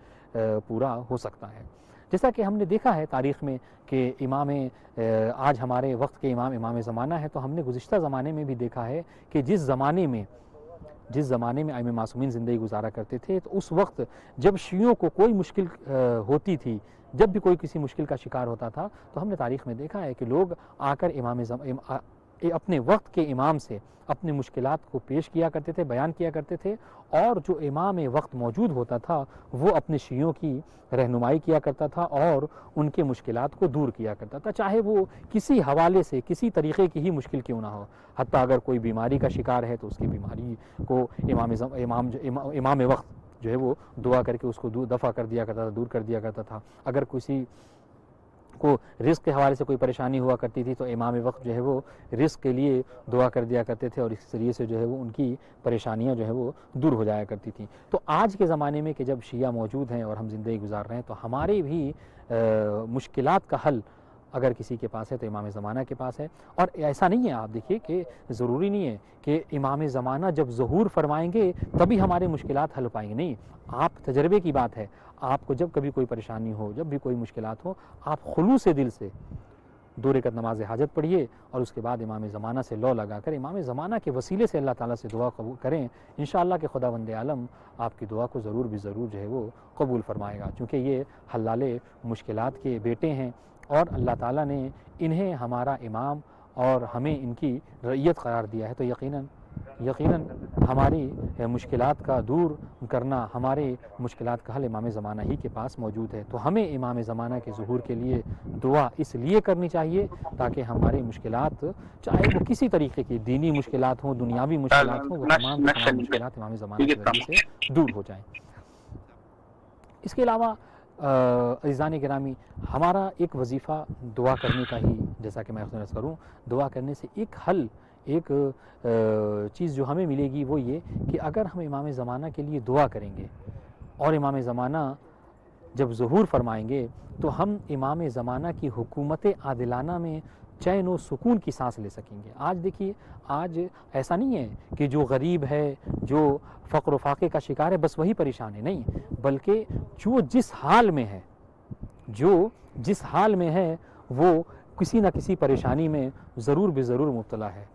پورا ہو سکتا ہے۔ جیسا کہ ہم نے دیکھا ہے تاریخ میں کہ آج ہمارے وقت کے امام زمانہ ہے، تو ہم نے گزشتہ زمانے میں بھی دیکھا ہے کہ جس زمانے میں ائمہ معصومین زندگی گزارا کرتے تھے، تو اس وقت جب شیعوں کو کوئی مشکل ہوتی تھی، جب بھی کوئی کسی مشکل کا شکار ہوتا تھا، تو ہم نے تاریخ میں دیکھا ہے کہ لوگ آ کر اپنے وقت کے امام سے اپنے مشکلات کو پیش کیا کرتے تھے، بیان کیا کرتے تھے، اور جو امام وقت موجود ہوتا تھا وہ اپنے شیعوں کی رہنمائی کیا کرتا تھا اور ان کے مشکلات کو دور کیا کرتا تھا، چاہے وہ کسی حوالے سے کسی طریقے کی ہی مشکل کیوں نہ ہو۔ حتیٰ اگر کوئی بیماری کا شکار ہے تو اس کی بیماری کو امام وقت جو ہے وہ دعا کر کے اس کو دفع کر دیا کرتا تھا، دور کر دیا کرتا تھا۔ اگر کسی کو رزق کے حوالے سے کوئی پریشانی ہوا کرتی تھی تو امام وقت جو ہے وہ رزق کے لیے دعا کر دیا کرتے تھے، اور اس ذریعے سے جو ہے وہ ان کی پریشانیاں جو ہے وہ دور ہو جایا کرتی تھیں۔ تو آج کے زمانے میں کہ جب شیعہ موجود ہیں اور ہم زندگی گزار رہے ہیں، تو ہمارے بھی مشکلات کا حل اگر کسی کے پاس ہے تو امام زمانہ کے پاس ہے۔ اور ایسا نہیں ہے، آپ دیکھیے کہ ضروری نہیں ہے کہ امام زمانہ جب ظہور فرمائیں گے تبھی ہمارے مشکلات حل پائیں گے، نہیں، آپ تجربے کی بات ہے، آپ کو جب کبھی کوئی پریشانی ہو، جب بھی کوئی مشکلات ہو، آپ خلوص دل سے 2 رکعت نماز حاجت پڑھیے اور اس کے بعد امام زمانہ سے لو لگا کر امام زمانہ کے وسیلے سے اللہ تعالیٰ سے دعا قبول کریں، انشاءاللہ کہ خداوند عالم آپ کی دعا کو ضرور بھی ضرور جو ہے وہ قبول فرمائے گا، چونکہ یہ حلال مشکلات کے بیٹے ہیں اور اللہ تعالیٰ نے انہیں ہمارا امام اور ہمیں ان کی رعیت قرار دیا ہے۔ تو یقیناً ہماری مشکلات کا دور کرنا، ہمارے مشکلات کا حل امام زمانہ ہی کے پاس موجود ہے۔ تو ہمیں امام زمانہ کے ظہور کے لیے دعا اس لیے کرنی چاہیے تاکہ ہماری مشکلات، چاہے وہ کسی طریقے کی دینی مشکلات ہوں، دنیاوی مشکلات ہوں، وہ تمام مشکلات امام زمانہ کے ذریعے سے دور ہو جائیں۔ اس کے علاوہ عزیزان گرامی، ہمارا ایک وظیفہ دعا کرنے کا ہی، جیسا کہ میں عرض کروں، دعا کرنے سے ایک حل، ایک چیز جو ہمیں ملے گی وہ یہ کہ اگر ہم امام زمانہ کے لیے دعا کریں گے اور امام زمانہ جب ظہور فرمائیں گے تو ہم امام زمانہ کی حکومت عادلانہ میں چین و سکون کی سانس لے سکیں گے۔ آج دیکھیے، آج ایسا نہیں ہے کہ جو غریب ہے، جو فقر و فاقے کا شکار ہے، بس وہی پریشان ہے، نہیں، بلکہ جو جس حال میں ہے وہ کسی نہ کسی پریشانی میں ضرور بے ضرور مبتلا ہے۔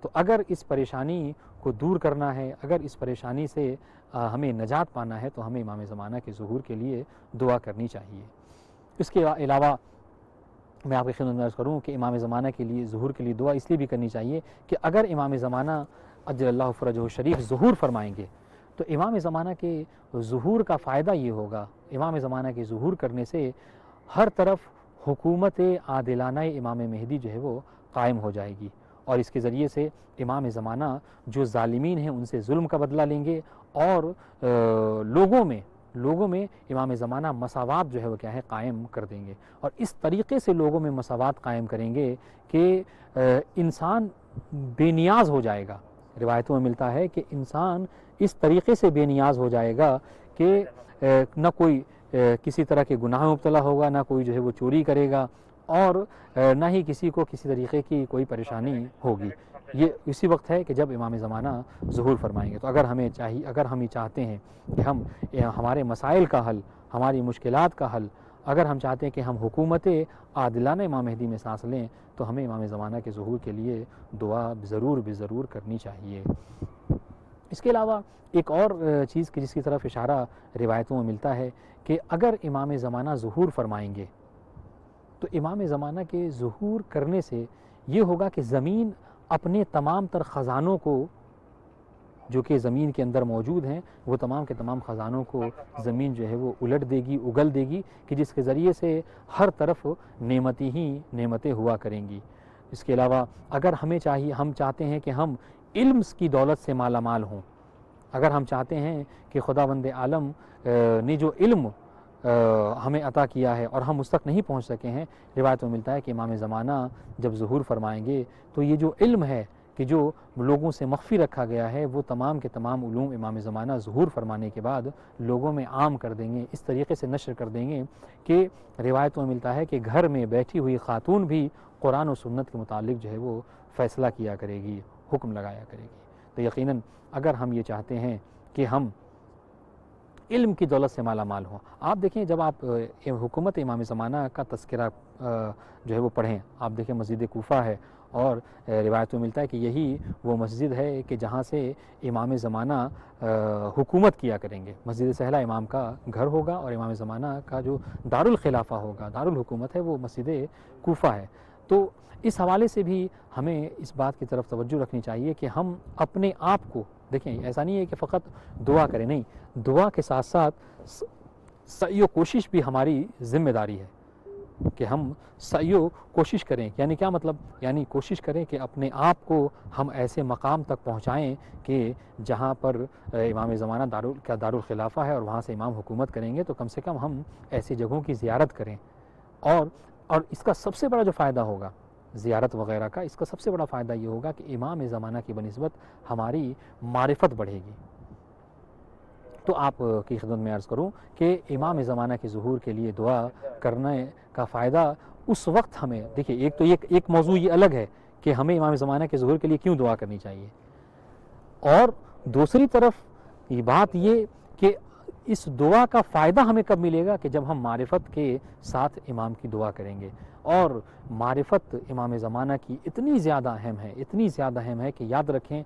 تو اگر اس پریشانی کو دور کرنا ہے، اگر اس پریشانی سے ہمیں نجات پانا ہے تو ہمیں امام زمانہ کے ظہور کے لیے دعا کرنی چاہیے۔ اس کے علاوہ میں آپ کی خدمت میں عرض کروں کہ امام زمانہ کے لیے ظہور کے لیے دعا اس لیے بھی کرنی چاہیے کہ اگر امام زمانہ عجل اللہ فرجہ شریف ظہور فرمائیں گے تو امام زمانہ کے ظہور کا فائدہ یہ ہوگا، امام زمانہ کے ظہور کرنے سے ہر طرف حکومت عادلانہ امام مہدی جو ہے وہ قائم ہو جائے گی، اور اس کے ذریعے سے امام زمانہ جو ظالمین ہیں ان سے ظلم کا بدلہ لیں گے، اور لوگوں میں امام زمانہ مساوات جو ہے وہ کیا ہے قائم کر دیں گے، اور اس طریقے سے لوگوں میں مساوات قائم کریں گے کہ انسان بے نیاز ہو جائے گا۔ روایتوں میں ملتا ہے کہ انسان اس طریقے سے بے نیاز ہو جائے گا کہ نہ کوئی کسی طرح کے گناہ میں مبتلا ہوگا، نہ کوئی جو ہے وہ چوری کرے گا، اور نہ ہی کسی کو کسی طریقے کی کوئی پریشانی ہوگی۔ یہ اسی وقت ہے کہ جب امام زمانہ ظہور فرمائیں گے۔ تو اگر ہم یہ چاہتے ہیں کہ ہمارے مسائل کا حل، ہماری مشکلات کا حل، اگر ہم چاہتے ہیں کہ ہم حکومت عادلانہ امام مہدی میں سانس لیں تو ہمیں امام زمانہ کے ظہور کے لیے دعا ضرور کرنی چاہیے۔ اس کے علاوہ ایک اور چیز جس کی طرف اشارہ روایتوں میں ملتا ہے کہ اگر امام زمانہ ظہور فرمائیں گے تو امام زمانہ کے ظہور کرنے سے یہ ہوگا کہ زمین اپنے تمام تر خزانوں کو جو کہ زمین کے اندر موجود ہیں، وہ تمام کے تمام خزانوں کو زمین جو ہے وہ الٹ دے گی، اگل دے گی، کہ جس کے ذریعے سے ہر طرف نعمتیں ہوا کریں گی۔ اس کے علاوہ اگر ہم چاہتے ہیں کہ ہم علم کی دولت سے مالا مال ہوں، اگر ہم چاہتے ہیں کہ خداوند عالم نے جو علم ہمیں عطا کیا ہے اور ہم اس تک نہیں پہنچ سکے ہیں، روایت میں ملتا ہے کہ امام زمانہ جب ظہور فرمائیں گے تو یہ جو علم ہے کہ جو لوگوں سے مخفی رکھا گیا ہے وہ تمام کے تمام علوم امام زمانہ ظہور فرمانے کے بعد لوگوں میں عام کر دیں گے، اس طریقے سے نشر کر دیں گے کہ روایتوں میں ملتا ہے کہ گھر میں بیٹھی ہوئی خاتون بھی قرآن و سنت کے متعلق جو ہے وہ فیصلہ کیا کرے گی، حکم لگایا کرے گی۔ تو یقیناً اگر ہم یہ چاہتے ہیں کہ ہم علم کی دولت سے مالا مال ہوں، آپ دیکھیں جب آپ حکومت امام زمانہ کا تذکرہ جو ہے وہ پڑھیں، آپ دیکھیں مسجد کوفہ ہے اور روایت میں ملتا ہے کہ یہی وہ مسجد ہے کہ جہاں سے امام زمانہ حکومت کیا کریں گے۔ مسجد سہلہ امام کا گھر ہوگا اور امام زمانہ کا جو دارالخلافہ ہوگا، دارالحکومت ہے، وہ مسجد کوفہ ہے۔ تو اس حوالے سے بھی ہمیں اس بات کی طرف توجہ رکھنی چاہیے کہ ہم اپنے آپ کو دیکھیں، ایسا نہیں ہے کہ فقط دعا کریں، نہیں، دعا کے ساتھ ساتھ سعی و کوشش بھی ہماری ذمہ داری ہے کہ ہم سعی و کوشش کریں۔ یعنی کیا مطلب؟ یعنی کوشش کریں کہ اپنے آپ کو ہم ایسے مقام تک پہنچائیں کہ جہاں پر امام زمانہ دارالخلافہ ہے اور وہاں سے امام حکومت کریں گے، تو کم سے کم ہم ایسی جگہوں کی زیارت کریں۔ اور اس کا سب سے بڑا جو فائدہ ہوگا زیارت وغیرہ کا، اس کا سب سے بڑا فائدہ یہ ہوگا کہ امام زمانہ کی بنسبت ہماری معرفت بڑھے گی۔ تو آپ کی خدمت میں عرض کروں کہ امام زمانہ کے ظہور کے لیے دعا کرنے کا فائدہ اس وقت ہمیں دیکھیے، ایک موضوع یہ الگ ہے کہ ہمیں امام زمانہ کے ظہور کے لیے کیوں دعا کرنی چاہیے، اور دوسری طرف یہ بات یہ کہ اس دعا کا فائدہ ہمیں کب ملے گا کہ جب ہم معرفت کے ساتھ امام کی دعا کریں گے۔ اور معرفت امام زمانہ کی اتنی زیادہ اہم ہے کہ یاد رکھیں،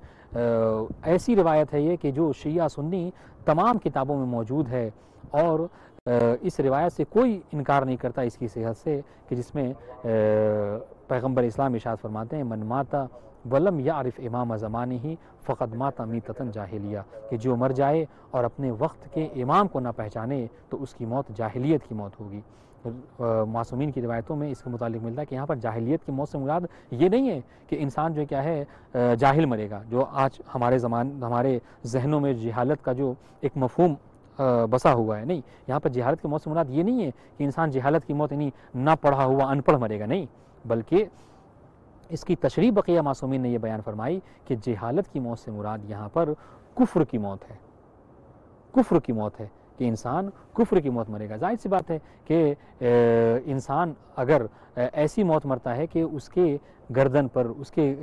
ایسی روایت ہے یہ کہ جو شیعہ سنی تمام کتابوں میں موجود ہے، اور اس روایت سے کوئی انکار نہیں کرتا اس کی صحت سے، کہ جس میں پیغمبر اسلام ارشاد فرماتے ہیں من ماتا ولم یعرف امام زمانہ فقد مات میتۃ جاہلیہ، کہ جو مر جائے اور اپنے وقت کے امام کو نہ پہچانے تو اس کی موت جاہلیت کی موت ہوگی۔ معصومین کی روایتوں میں اس کے متعلق ملتا ہے کہ یہاں پر جاہلیت کی موت سے مراد یہ نہیں ہے کہ انسان جو کیا ہے جاہل مرے گا، جو آج ہمارے ذہنوں میں جہالت کا جو ایک مفہوم بسا ہوا ہے، نہیں، یہاں پر جہالت کی موت سے مراد یہ نہیں ہے کہ انسان جہالت کی موت یعنی نہ پڑھا ہوا ان پڑھ مرے گا، نہیں، بلکہ اس کی تشریح بقیہ معصومین نے یہ بیان فرمائی کہ جہالت کی موت سے مراد یہاں پر کفر کی موت ہے، کفر کی موت ہے، کہ انسان کفر کی موت مرے گا۔ ظاہر سی بات ہے کہ انسان اگر ایسی موت مرتا ہے کہ اس کے گردن پر اس کے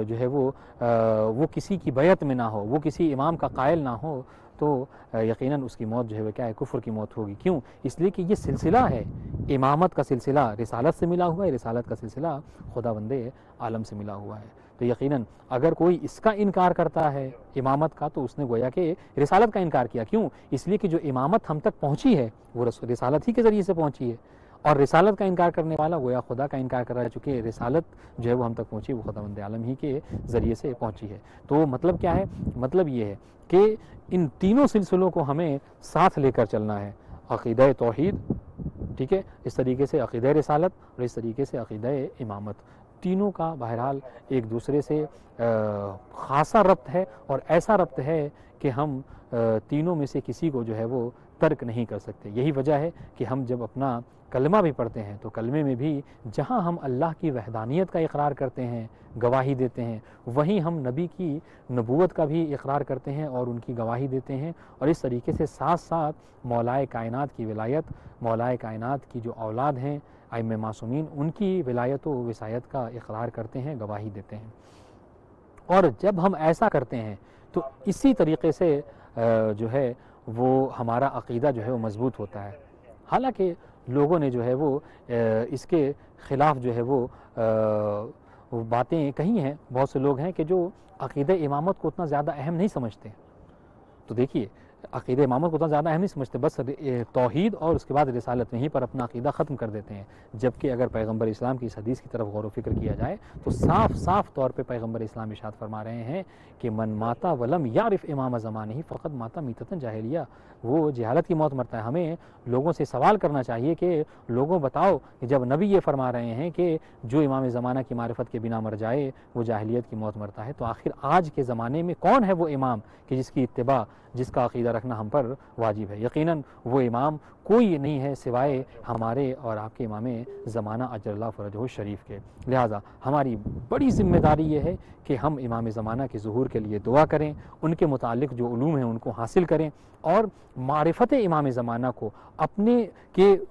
جو ہے وہ کسی کی بیعت میں نہ ہو، وہ کسی امام کا قائل نہ ہو، تو یقیناً اس کی موت جو ہے وہ کیا ہے، کفر کی موت ہوگی۔ کیوں؟ اس لیے کہ یہ سلسلہ ہے، امامت کا سلسلہ رسالت سے ملا ہوا ہے، رسالت کا سلسلہ خداوند عالم سے ملا ہوا ہے۔ تو یقیناً اگر کوئی اس کا انکار کرتا ہے امامت کا، تو اس نے گویا کہ رسالت کا انکار کیا۔ کیوں؟ اس لیے کہ جو امامت ہم تک پہنچی ہے وہ رسالت ہی کے ذریعے سے پہنچی ہے، اور رسالت کا انکار کرنے والا گویا خدا کا انکار کر رہا ہے، چونکہ رسالت جو ہے وہ ہم تک پہنچی وہ خداوند عالم ہی کے ذریعے سے پہنچی ہے۔ تو مطلب کیا ہے؟ مطلب یہ ہے کہ ان تینوں سلسلوں کو ہمیں ساتھ لے کر چلنا ہے، عقیدہ توحید، ٹھیک ہے، اس طریقے سے عقیدہ رسالت، اور اس طریقے سے عقیدہ امامت، تینوں کا بہرحال ایک دوسرے سے خاصا ربط ہے، اور ایسا ربط ہے کہ ہم تینوں میں سے کسی کو جو ہے وہ ترک نہیں کر سکتے۔ یہی وجہ ہے کہ ہم جب اپنا کلمہ بھی پڑھتے ہیں تو کلمے میں بھی جہاں ہم اللہ کی وحدانیت کا اقرار کرتے ہیں، گواہی دیتے ہیں، وہیں ہم نبی کی نبوت کا بھی اقرار کرتے ہیں اور ان کی گواہی دیتے ہیں، اور اس طریقے سے ساتھ ساتھ مولائے کائنات کی ولایت، مولائے کائنات کی جو اولاد ہیں ائمہ معصومین، ان کی ولایت و وصایت کا اقرار کرتے ہیں، گواہی دیتے ہیں۔ اور جب ہم ایسا کرتے ہیں تو اسی طریقے سے جو ہے وہ ہمارا عقیدہ جو ہے وہ مضبوط ہوتا ہے۔ حالانکہ لوگوں نے جو ہے وہ اس کے خلاف جو ہے وہ باتیں کہی ہیں، بہت سے لوگ ہیں کہ جو عقیدہ امامت کو اتنا زیادہ اہم نہیں سمجھتے۔ تو دیکھیے، عقیدہ امامت کو اتنا زیادہ اہم نہیں سمجھتے، بس توحید اور اس کے بعد رسالت میں ہی پر اپنا عقیدہ ختم کر دیتے ہیں، جبکہ اگر پیغمبر اسلام کی اس حدیث کی طرف غور و فکر کیا جائے تو صاف طور پہ پیغمبر اسلام ارشاد فرما رہے ہیں کہ من ماتا ولم یعرف امام زمانہ فقد ماتا میتۃ جاہلیہ، وہ جہالت کی موت مرتا ہے۔ ہمیں لوگوں سے سوال کرنا چاہیے کہ لوگوں بتاؤ کہ جب نبی یہ فرما رہے ہیں کہ جو امام زمانہ کی معرفت کے بنا مر جائے وہ جاہلیت کی موت مرتا ہے، تو آخر آج کے زمانے میں کون ہے وہ امام کہ جس کی اتباع جس کا عقیدہ رکھنا ہم پر واجب ہے۔ یقیناً وہ امام کوئی نہیں ہے سوائے ہمارے اور آپ کے امام زمانہ اجل اللہ فرجہ الشریف کے۔ لہٰذا ہماری بڑی ذمہ داری یہ ہے کہ ہم امام زمانہ کے ظہور کے لیے دعا کریں، ان کے متعلق جو علوم ہیں ان کو حاصل کریں، اور معرفت امام زمانہ کو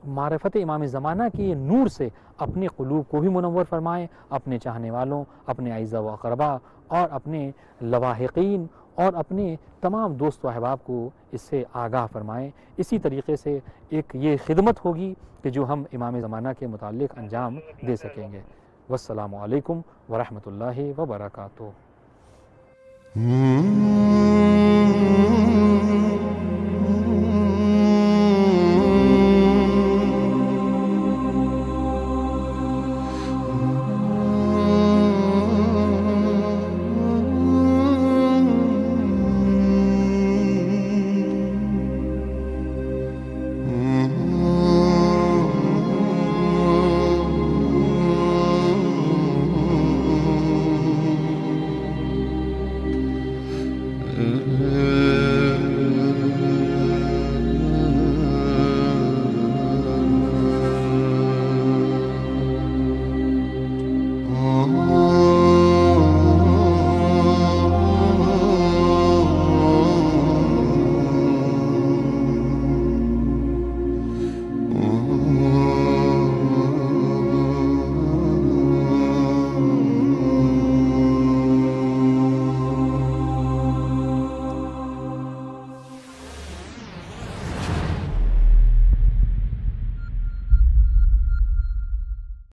معرفت امام زمانہ کے نور سے اپنے قلوب کو بھی منور فرمائیں، اپنے چاہنے والوں، اپنے اعزاء و اقربا اور اپنے لواحقین اور اپنے تمام دوست و احباب کو اس سے آگاہ فرمائیں۔ اسی طریقے سے ایک یہ خدمت ہوگی کہ جو ہم امام زمانہ کے متعلق انجام دے سکیں گے۔ والسلام علیکم ورحمۃ اللہ وبرکاتہ۔